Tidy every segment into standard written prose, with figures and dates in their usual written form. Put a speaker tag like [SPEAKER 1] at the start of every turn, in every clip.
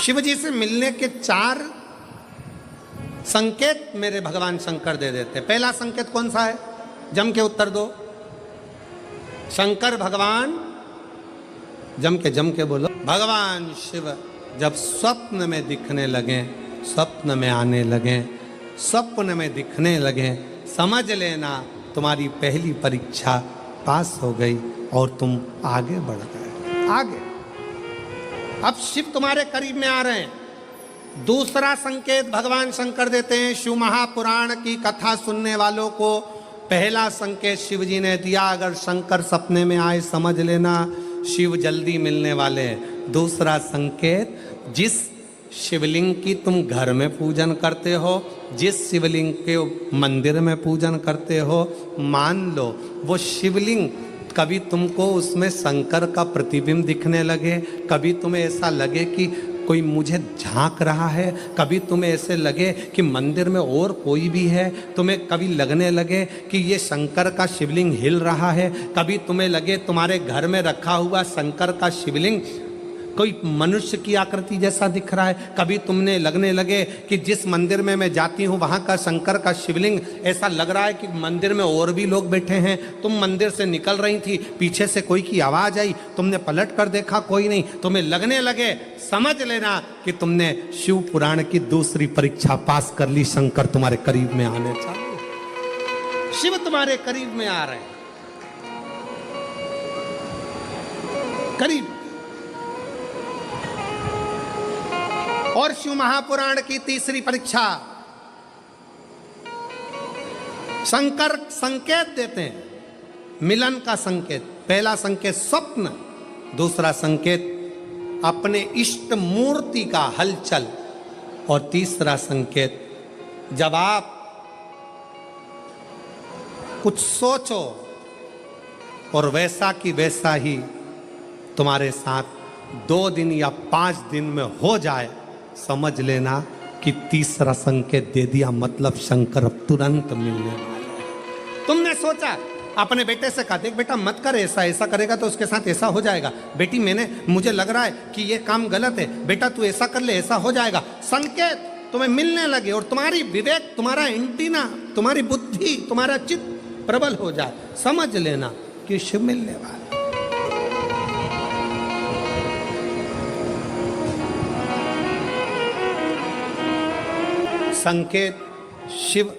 [SPEAKER 1] शिव जी से मिलने के 4 संकेत मेरे भगवान शंकर दे देते। पहला संकेत कौन सा है? जम के उत्तर दो। शंकर भगवान जम के बोलो। भगवान शिव जब स्वप्न में दिखने लगे, स्वप्न में आने लगे, स्वप्न में दिखने लगे, समझ लेना तुम्हारी पहली परीक्षा पास हो गई और तुम आगे बढ़ गए। आगे अब शिव तुम्हारे करीब में आ रहे हैं। दूसरा संकेत भगवान शंकर देते हैं। शिव महापुराण की कथा सुनने वालों को पहला संकेत शिव जी ने दिया, अगर शंकर सपने में आए समझ लेना शिव जल्दी मिलने वाले हैं। दूसरा संकेत, जिस शिवलिंग की तुम घर में पूजन करते हो, जिस शिवलिंग के मंदिर में पूजन करते हो, मान लो वो शिवलिंग कभी तुमको उसमें शंकर का प्रतिबिंब दिखने लगे, कभी तुम्हें ऐसा लगे कि कोई मुझे झांक रहा है, कभी तुम्हें ऐसे लगे कि मंदिर में और कोई भी है, तुम्हें कभी लगने लगे कि ये शंकर का शिवलिंग हिल रहा है, कभी तुम्हें लगे तुम्हारे घर में रखा हुआ शंकर का शिवलिंग कोई मनुष्य की आकृति जैसा दिख रहा है, कभी तुमने लगने लगे कि जिस मंदिर में मैं जाती हूँ वहाँ का शंकर का शिवलिंग ऐसा लग रहा है कि मंदिर में और भी लोग बैठे हैं। तुम मंदिर से निकल रही थी, पीछे से कोई की आवाज़ आई, तुमने पलट कर देखा कोई नहीं, तुम्हें लगने लगे, समझ लेना कि तुमने शिव पुराण की दूसरी परीक्षा पास कर ली। शंकर तुम्हारे करीब में आने चाहिए, शिव तुम्हारे करीब में आ रहे हैं, करीब। और शिव महापुराण की तीसरी परीक्षा, शंकर संकेत देते हैं, मिलन का संकेत। पहला संकेत स्वप्न, दूसरा संकेत अपने इष्ट मूर्ति का हलचल, और तीसरा संकेत जब आप कुछ सोचो और वैसा की वैसा ही तुम्हारे साथ 2 दिन या 5 दिन में हो जाए, समझ लेना कि तीसरा संकेत दे दिया, मतलब शंकर अब तुरंत मिलने वाले हैं। तुमने सोचा, अपने बेटे से कहा, देख बेटा मत कर ऐसा, ऐसा करेगा तो उसके साथ ऐसा हो जाएगा। बेटी मुझे लग रहा है कि ये काम गलत है, बेटा तू ऐसा कर ले, ऐसा हो जाएगा। संकेत तुम्हें मिलने लगे और तुम्हारी विवेक, तुम्हारा एंटीना, तुम्हारी बुद्धि, तुम्हारा चित्त प्रबल हो जाए, समझ लेना कि शिव मिलने वाला। संकेत शिव,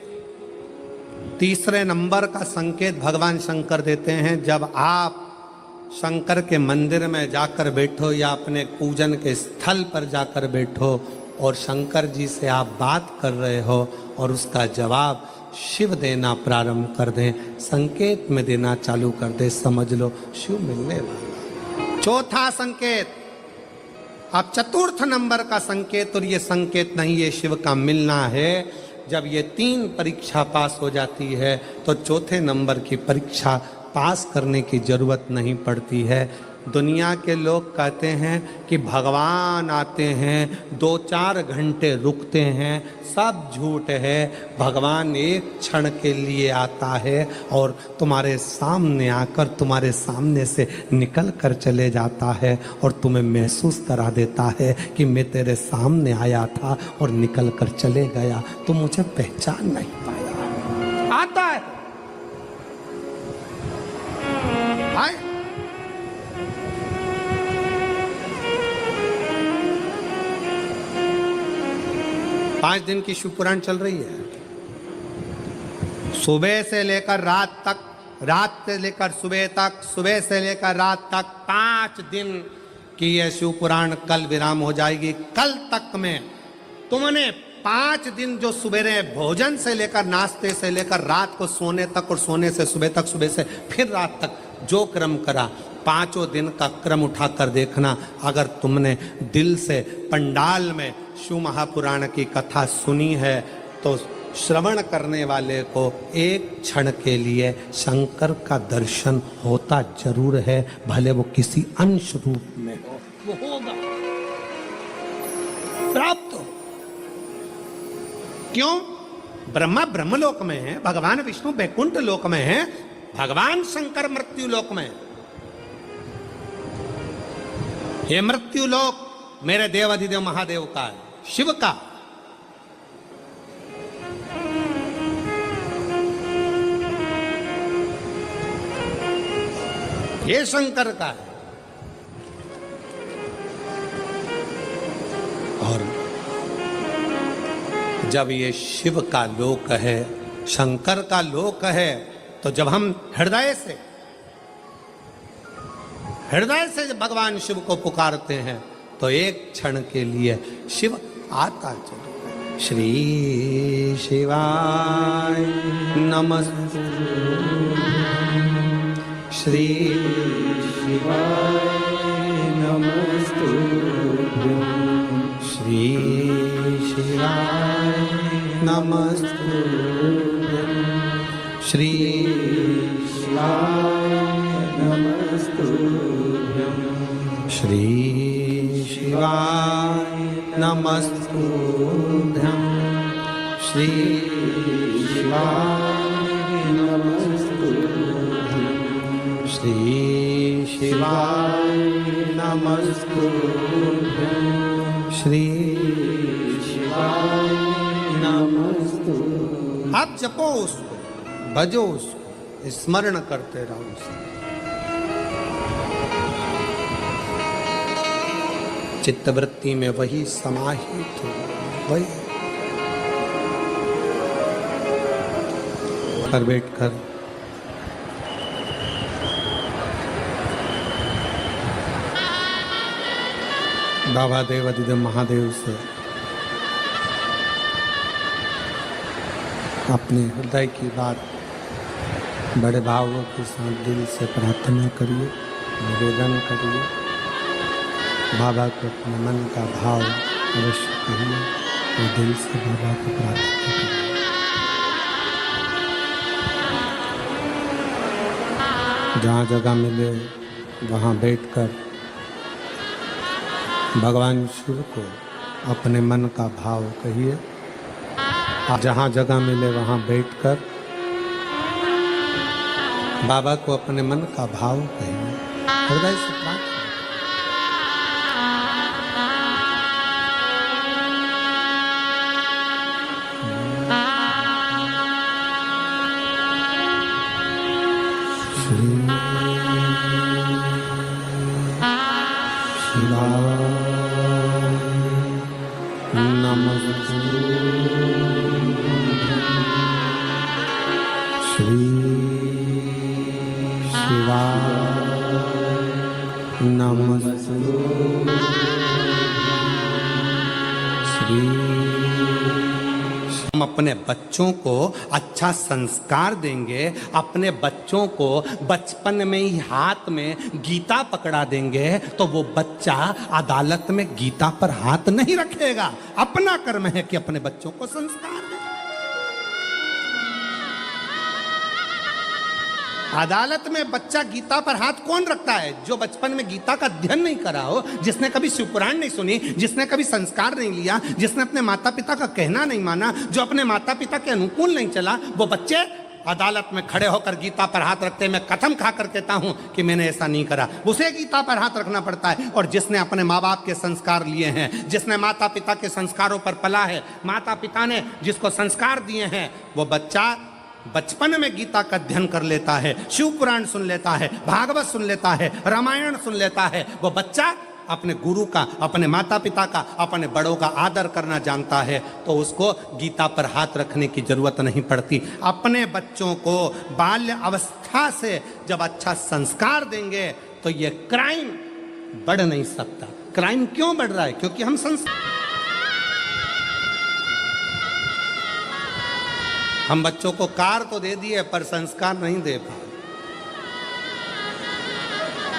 [SPEAKER 1] तीसरे नंबर का संकेत भगवान शंकर देते हैं। जब आप शंकर के मंदिर में जाकर बैठो या अपने पूजन के स्थल पर जाकर बैठो और शंकर जी से आप बात कर रहे हो और उसका जवाब शिव देना प्रारंभ कर दें, संकेत में देना चालू कर दे, समझ लो शिव मिलने वाला। चौथा संकेत, अब चतुर्थ नंबर का संकेत, और ये संकेत नहीं, ये शिव का मिलना है। जब ये 3 परीक्षा पास हो जाती है तो चौथे नंबर की परीक्षा पास करने की जरूरत नहीं पड़ती है। दुनिया के लोग कहते हैं कि भगवान आते हैं 2-4 घंटे रुकते हैं, सब झूठ है। भगवान एक क्षण के लिए आता है और तुम्हारे सामने आकर तुम्हारे सामने से निकल कर चले जाता है और तुम्हें महसूस करा देता है कि मैं तेरे सामने आया था और निकल कर चले गया, तुम मुझे पहचान नहीं पाया। आता है, आए। पांच दिन की शिव पुराण चल रही है, सुबह से लेकर रात तक, रात से लेकर सुबह तक, सुबह से लेकर रात तक 5 दिन की यह शिव पुराण कल विराम हो जाएगी। कल तक में तुमने 5 दिन जो सुबह भोजन से लेकर, नाश्ते से लेकर रात को सोने तक और सोने से सुबह तक, सुबह से फिर रात तक जो क्रम करा, 5 दिन का क्रम उठाकर देखना। अगर तुमने दिल से पंडाल में शिव महापुराण की कथा सुनी है तो श्रवण करने वाले को एक क्षण के लिए शंकर का दर्शन होता जरूर है, भले वो किसी अंश रूप में हो, वो होगा, प्राप्त हो। क्यों? ब्रह्मा ब्रह्मलोक में है, भगवान विष्णु बैकुंठ लोक में है, भगवान शंकर मृत्यु लोक में। ये मृत्यु लोक मेरे देवाधिदेव महादेव का है, शिव का। ये शंकर का है। और जब ये शिव का लोक है, शंकर का लोक है, तो जब हम हृदय से जब भगवान शिव को पुकारते हैं तो एक क्षण के लिए शिव आता चलो। श्री शिवाय नमस्तु, श्री शिवाय नमस्तु, श्री शिवाय नमस्तु, श्री शिवाय नमस्तु, श्री शिवाय नमस्तुभ्यं, श्री शिवाय नमस्तुभ्यं, श्री शिवाय नमस्तुभ्यं, श्री शिवाय नमस्तुभ्यं। आप जपो उसको, भजो उसको, स्मरण करते रहो उसको। चित्तवृत्ति में वही समाहित हो, वही कर बैठकर बाबा देवाधिदेव महादेव से अपने हृदय की बात बड़े भावों के साथ दिल से प्रार्थना करिए, निवेदन करिए। बाबा को अपने मन का भाव अवश्य कहिए और दिल से बाबा को प्रार्थना करिए। जहाँ जगह मिले वहाँ बैठकर भगवान शिव को अपने मन का भाव कहिए। जहाँ जगह मिले वहाँ बैठकर बाबा को अपने मन का भाव कहिए, हृदय से प्रार्थना। हम अपने बच्चों को अच्छा संस्कार देंगे, अपने बच्चों को बचपन में ही हाथ में गीता पकड़ा देंगे तो वो बच्चा अदालत में गीता पर हाथ नहीं रखेगा। अपना कर्म है कि अपने बच्चों को संस्कार दे। अदालत में बच्चा गीता पर हाथ कौन रखता है? जो बचपन में गीता का अध्ययन नहीं करा हो, जिसने कभी शिवपुराण नहीं सुनी, जिसने कभी संस्कार नहीं लिया, जिसने अपने माता पिता का कहना नहीं माना, जो अपने माता पिता के अनुकूल नहीं चला, वो बच्चे अदालत में खड़े होकर गीता पर हाथ रखते। मैं कसम खाकर कहता हूं कि मैंने ऐसा नहीं करा। उसे गीता पर हाथ रखना पड़ता है। और जिसने अपने माँ बाप के संस्कार लिए हैं, जिसने माता पिता के संस्कारों पर पला है, माता पिता ने जिसको संस्कार दिए हैं, वो बच्चा बचपन में गीता का अध्ययन कर लेता है, शिव पुराण सुन लेता है, भागवत सुन लेता है, रामायण सुन लेता है। वो बच्चा अपने गुरु का, अपने माता पिता का, अपने बड़ों का आदर करना जानता है, तो उसको गीता पर हाथ रखने की जरूरत नहीं पड़ती। अपने बच्चों को बाल्य अवस्था से जब अच्छा संस्कार देंगे तो ये क्राइम बढ़ नहीं सकता। क्राइम क्यों बढ़ रहा है? क्योंकि हम बच्चों को कार तो दे दिए पर संस्कार नहीं दे पाए,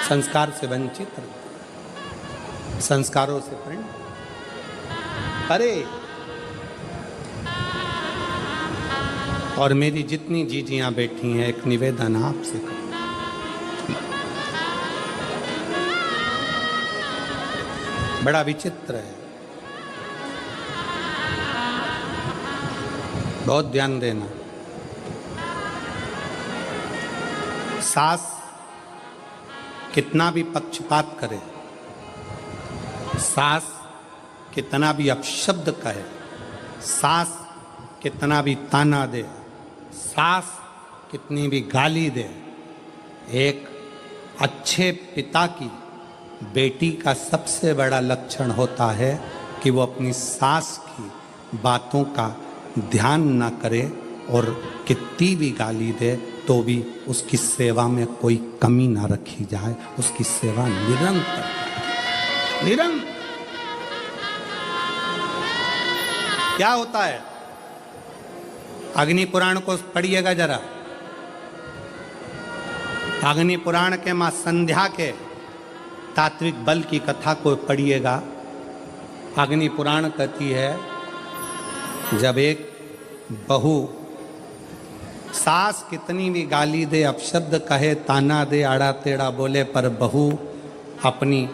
[SPEAKER 1] संस्कार से वंचित रहते, संस्कारों से प्रेम। अरे और मेरी जितनी जीजियां बैठी हैं, एक निवेदन आपसे करूं, बड़ा विचित्र है, बहुत ध्यान देना। सास कितना भी पक्षपात करे, सास कितना भी अपशब्द कहे, सास कितना भी ताना दे, सास कितनी भी गाली दे, एक अच्छे पिता की बेटी का सबसे बड़ा लक्षण होता है कि वो अपनी सास की बातों का ध्यान ना करे और कितनी भी गाली दे तो भी उसकी सेवा में कोई कमी ना रखी जाए, उसकी सेवा निरंतर निरंतर। क्या होता है, अग्नि पुराण को पढ़िएगा जरा। अग्नि पुराण के मां संध्या के तात्विक बल की कथा को पढ़िएगा। अग्नि पुराण कहती है, जब एक बहू सास कितनी भी गाली दे, अपशब्द कहे, ताना दे, आड़ा टेढ़ा बोले, पर बहू अपनी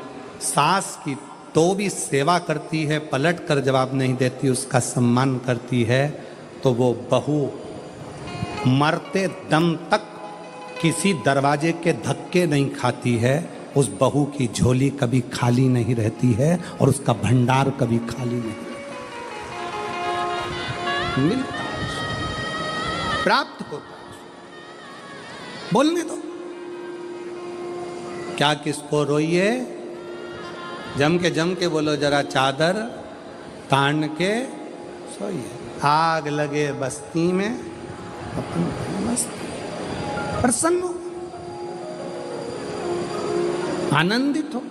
[SPEAKER 1] सास की तो भी सेवा करती है, पलट कर जवाब नहीं देती, उसका सम्मान करती है, तो वो बहू मरते दम तक किसी दरवाजे के धक्के नहीं खाती है। उस बहू की झोली कभी खाली नहीं रहती है और उसका भंडार कभी खाली नहीं मिलता, प्राप्त होता। बोलने दो, क्या किसको रोइए, जम के बोलो जरा, चादर तान के सोइए। आग लगे बस्ती में अपन मस्त प्रसन्न हो, आनंदित हो।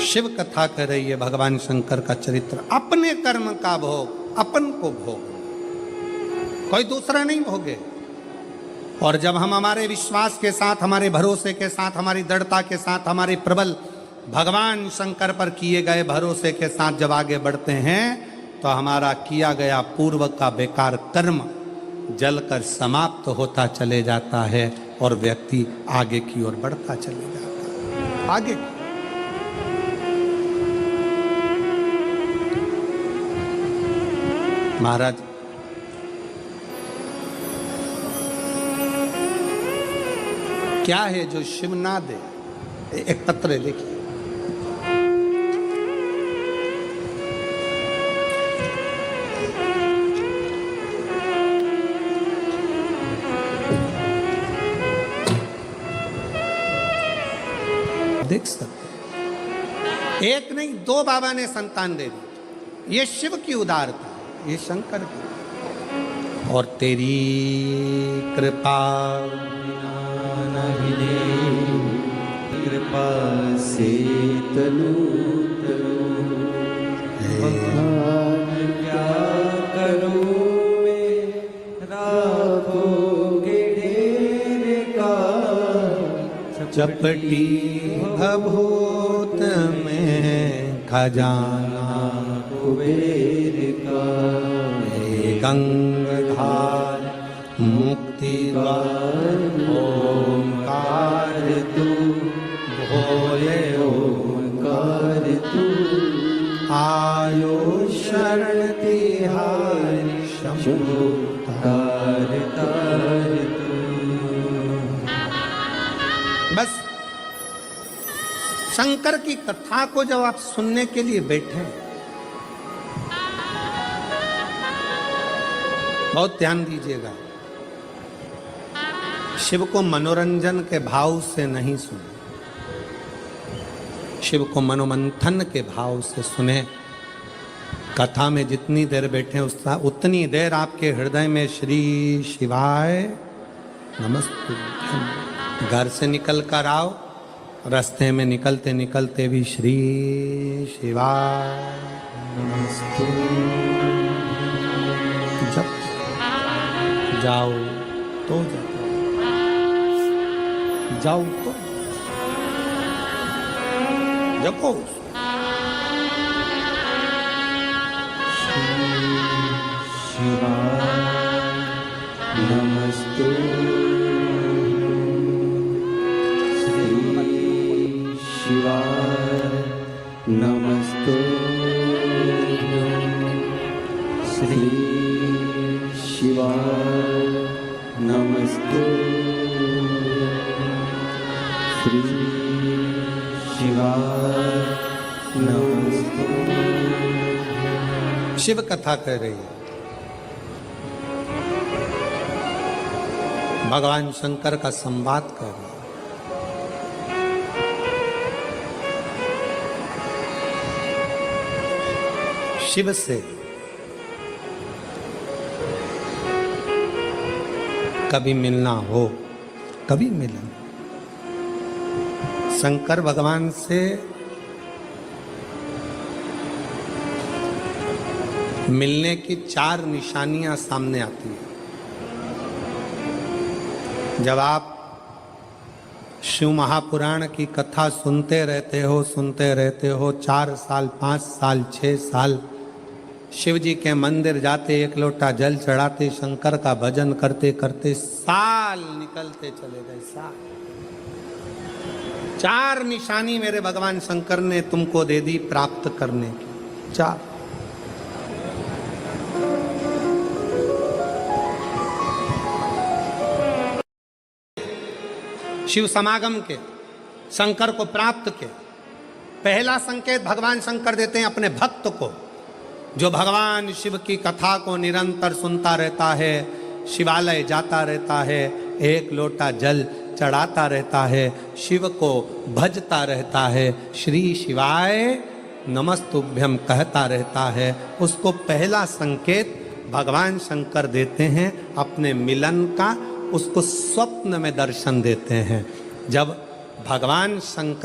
[SPEAKER 1] शिव कथा कह रही है भगवान शंकर का चरित्र, अपने कर्म का भोग अपन को भोग, कोई दूसरा नहीं भोगे। और जब हम हमारे विश्वास के साथ, हमारे भरोसे के साथ, हमारी दृढ़ता के साथ, हमारे प्रबल भगवान शंकर पर किए गए भरोसे के साथ जब आगे बढ़ते हैं, तो हमारा किया गया पूर्व का बेकार कर्म जलकर समाप्त होता चले जाता है और व्यक्ति आगे की ओर बढ़ता चले जाता है। आगे की महाराज क्या है जो शिव ना दे? एक पत्र है, देखिए। देख सकते, एक नहीं दो बाबा ने संतान दे दी। ये शिव की उदारता, ये शंकर की। और तेरी कृपा
[SPEAKER 2] कृपा से तनु भगवान क्या करूं मैं, राखोगे ढेर का
[SPEAKER 1] चपटी भभूत में खजाना
[SPEAKER 2] कुबेर का,
[SPEAKER 1] गंगाधार मुक्ति द्वार ओंकार तू, भोले
[SPEAKER 2] ओंकार तू,
[SPEAKER 1] आयो शरण तिहारी शंभु
[SPEAKER 2] तार तार तू।
[SPEAKER 1] बस शंकर की कथा को जब आप सुनने के लिए बैठे, बहुत ध्यान दीजिएगा, शिव को मनोरंजन के भाव से नहीं सुने, शिव को मनोमंथन के भाव से सुने। कथा में जितनी देर बैठे उतनी देर आपके हृदय में श्री शिवाय नमस्तुभ्यं। घर से निकल कर आओ, रास्ते में निकलते निकलते भी श्री शिवाय नमस्तुभ्यं जप जाओ तो जाओ तो जपो।
[SPEAKER 2] शिवाय नमस्तु श्री शिवाय नमस्तुभ्यं श्री शिवाय नमस्तुभ्यं श्री शिवाय नमस्तुभ्यं।
[SPEAKER 1] शिव कथा कर रही है। भगवान शंकर का संवाद कर रही है। शिव से कभी मिलना हो, कभी मिलन। शंकर भगवान से मिलने की 4 निशानियां सामने आती हैं। जब आप शिव महापुराण की कथा सुनते रहते हो 4 साल 5 साल 6 साल शिव जी के मंदिर जाते, 1 लोटा जल चढ़ाते, शंकर का भजन करते करते साल निकलते चले गए। साल 4 निशानी मेरे भगवान शंकर ने तुमको दे दी प्राप्त करने की। 4 शिव समागम के, शंकर को प्राप्त के पहला संकेत भगवान शंकर देते हैं अपने भक्त को, जो भगवान शिव की कथा को निरंतर सुनता रहता है, शिवालय जाता रहता है, 1 लोटा जल चढ़ाता रहता है, शिव को भजता रहता है, श्री शिवाय नमस्तुभ्यं कहता रहता है, उसको पहला संकेत भगवान शंकर देते हैं अपने मिलन का। उसको स्वप्न में दर्शन देते हैं। जब भगवान शंकर